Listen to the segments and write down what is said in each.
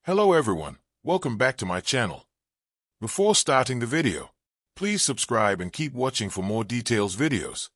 Hello everyone, welcome back to my channel. Before starting the video, please subscribe and keep watching for more details videos.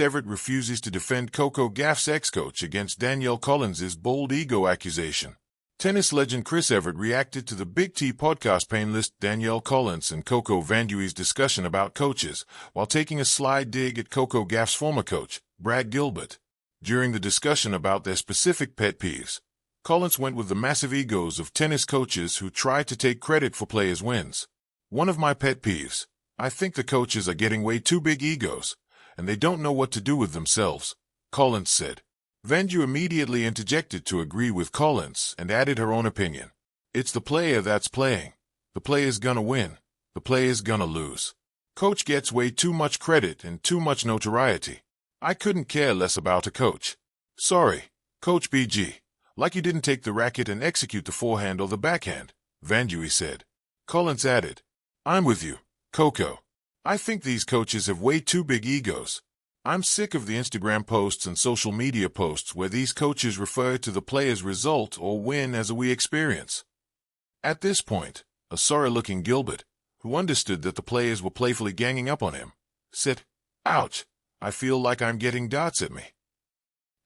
Evert refuses to defend Coco Gauff's ex-coach against Danielle Collins's bold ego accusation. Tennis legend Evert reacted to the Big T podcast panelist Danielle Collins and Coco Gauff's discussion about coaches, while taking a sly dig at Coco Gauff's former coach, Brad Gilbert. During the discussion about their specific pet peeves, Collins went with the massive egos of tennis coaches who try to take credit for players' wins. One of my pet peeves, I think the coaches are getting way too big egos, and they don't know what to do with themselves, Collins said. Vanju immediately interjected to agree with Collins and added her own opinion. It's the player that's playing. The player's gonna win. The player's gonna lose. Coach gets way too much credit and too much notoriety. I couldn't care less about a coach. Sorry, Coach BG. Like you didn't take the racket and execute the forehand or the backhand, Vanju said. Collins added, I'm with you, Coco. I think these coaches have way too big egos. I'm sick of the Instagram posts and social media posts where these coaches refer to the player's result or win as a we experience. At this point, a sorry-looking Gilbert, who understood that the players were playfully ganging up on him, said, Ouch, I feel like I'm getting darts at me.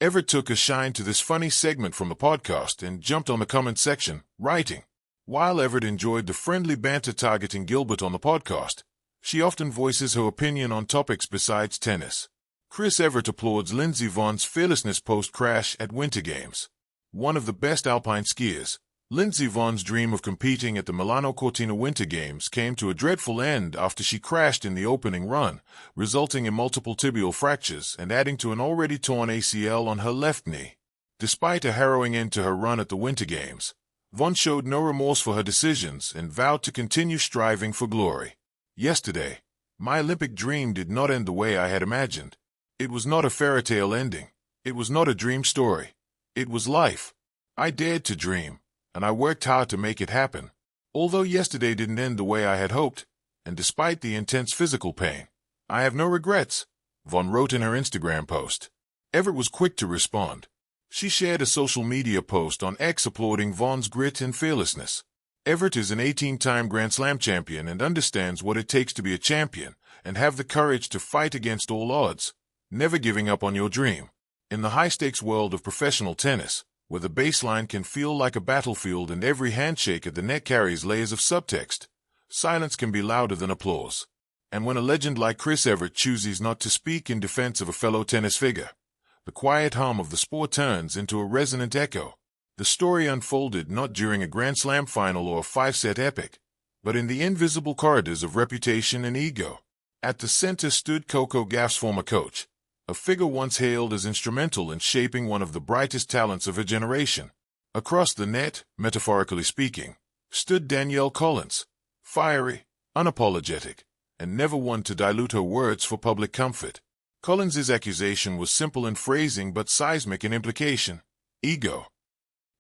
Evert took a shine to this funny segment from the podcast and jumped on the comment section, writing, While Evert enjoyed the friendly banter targeting Gilbert on the podcast, she often voices her opinion on topics besides tennis. Evert applauds Lindsey Vonn's fearlessness post-crash at Winter Games. One of the best alpine skiers, Lindsey Vonn's dream of competing at the Milano Cortina Winter Games came to a dreadful end after she crashed in the opening run, resulting in multiple tibial fractures and adding to an already torn ACL on her left knee. Despite a harrowing end to her run at the Winter Games, Vonn showed no remorse for her decisions and vowed to continue striving for glory. Yesterday, my Olympic dream did not end the way I had imagined. It was not a fairy tale ending. It was not a dream story. It was life. I dared to dream, and I worked hard to make it happen. Although yesterday didn't end the way I had hoped, and despite the intense physical pain, I have no regrets, Vonn wrote in her Instagram post. Evert was quick to respond. She shared a social media post on X applauding Vonn's grit and fearlessness. Evert is an 18-time Grand Slam champion and understands what it takes to be a champion and have the courage to fight against all odds, never giving up on your dream. In the high-stakes world of professional tennis, where the baseline can feel like a battlefield and every handshake at the net carries layers of subtext, silence can be louder than applause. And when a legend like Evert chooses not to speak in defense of a fellow tennis figure, the quiet hum of the sport turns into a resonant echo. The story unfolded not during a Grand Slam final or a five-set epic, but in the invisible corridors of reputation and ego. At the center stood Coco Gauff's former coach, a figure once hailed as instrumental in shaping one of the brightest talents of her generation. Across the net, metaphorically speaking, stood Danielle Collins, fiery, unapologetic, and never one to dilute her words for public comfort. Collins's accusation was simple in phrasing but seismic in implication. Ego.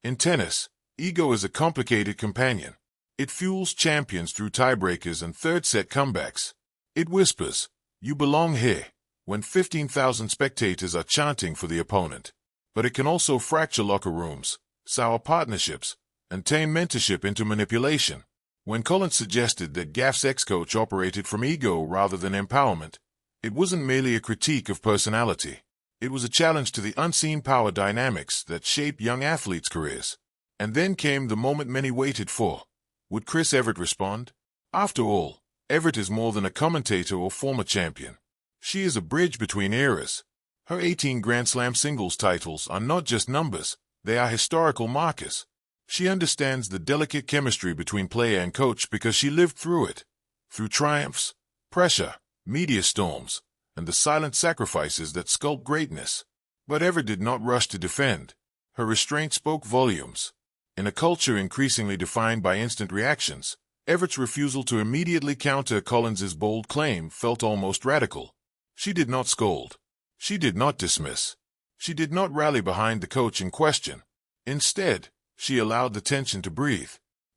In tennis, ego is a complicated companion. It fuels champions through tiebreakers and third-set comebacks. It whispers, "You belong here," when 15,000 spectators are chanting for the opponent. But it can also fracture locker rooms, sour partnerships, and turn mentorship into manipulation. When Collins suggested that Gauff's ex-coach operated from ego rather than empowerment, it wasn't merely a critique of personality. It was a challenge to the unseen power dynamics that shape young athletes' careers. And then came the moment many waited for. Would Evert respond? After all, Evert is more than a commentator or former champion. She is a bridge between eras. Her 18 Grand Slam singles titles are not just numbers, they are historical markers. She understands the delicate chemistry between player and coach because she lived through it. Through triumphs, pressure, media storms, and the silent sacrifices that sculpt greatness. But Evert did not rush to defend. Her restraint spoke volumes. In a culture increasingly defined by instant reactions, Evert's refusal to immediately counter Collins's bold claim felt almost radical. She did not scold. She did not dismiss. She did not rally behind the coach in question. Instead, she allowed the tension to breathe.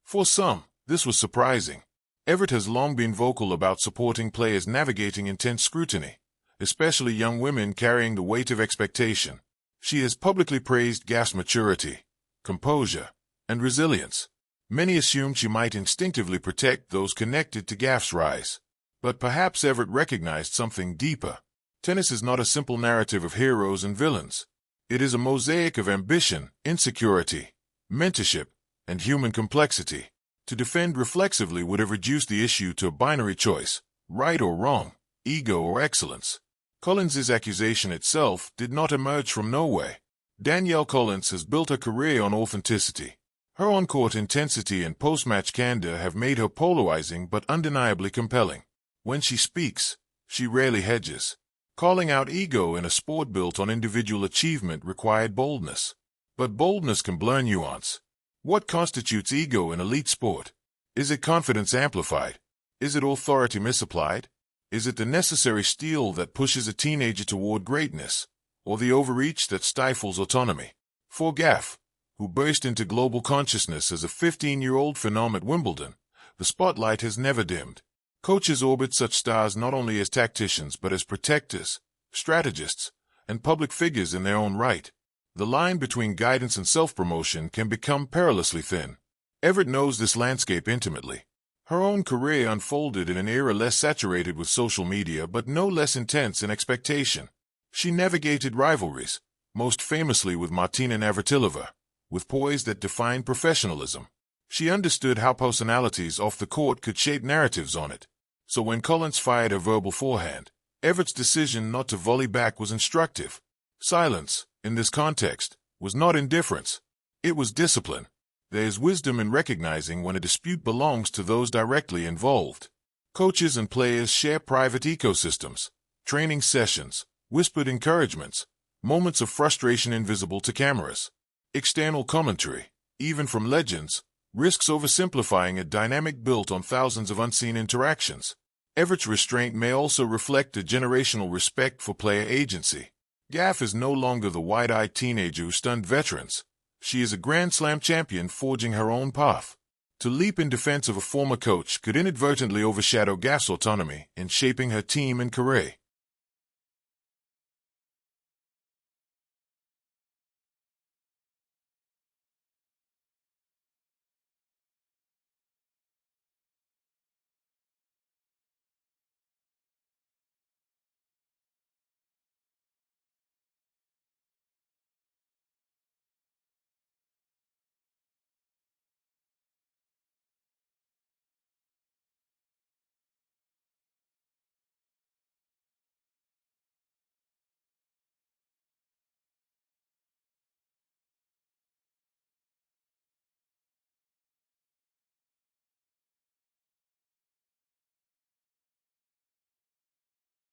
For some, this was surprising. Evert has long been vocal about supporting players navigating intense scrutiny, especially young women carrying the weight of expectation. She has publicly praised Gauff's maturity, composure, and resilience. Many assumed she might instinctively protect those connected to Gauff's rise. But perhaps Evert recognized something deeper. Tennis is not a simple narrative of heroes and villains. It is a mosaic of ambition, insecurity, mentorship, and human complexity. To defend reflexively would have reduced the issue to a binary choice, right or wrong, ego or excellence. Collins's accusation itself did not emerge from nowhere. Danielle Collins has built her career on authenticity. Her on-court intensity and post-match candor have made her polarizing but undeniably compelling. When she speaks, she rarely hedges. Calling out ego in a sport built on individual achievement required boldness. But boldness can blur nuance. What constitutes ego in elite sport? Is it confidence amplified? Is it authority misapplied? Is it the necessary steel that pushes a teenager toward greatness, or the overreach that stifles autonomy? For Gauff, who burst into global consciousness as a 15-year-old phenom at Wimbledon, the spotlight has never dimmed. Coaches orbit such stars not only as tacticians but as protectors, strategists, and public figures in their own right. The line between guidance and self-promotion can become perilously thin. Evert knows this landscape intimately. Her own career unfolded in an era less saturated with social media but no less intense in expectation. She navigated rivalries, most famously with Martina Navratilova, with poise that defined professionalism. She understood how personalities off the court could shape narratives on it. So when Collins fired a verbal forehand, Evert's decision not to volley back was instructive. Silence, in this context, was not indifference. It was discipline. There is wisdom in recognizing when a dispute belongs to those directly involved. Coaches and players share private ecosystems, training sessions, whispered encouragements, moments of frustration invisible to cameras. External commentary, even from legends, risks oversimplifying a dynamic built on thousands of unseen interactions. Evert's restraint may also reflect a generational respect for player agency. Gauff is no longer the wide-eyed teenager who stunned veterans. She is a Grand Slam champion forging her own path. To leap in defense of a former coach could inadvertently overshadow Gauff's autonomy in shaping her team and career.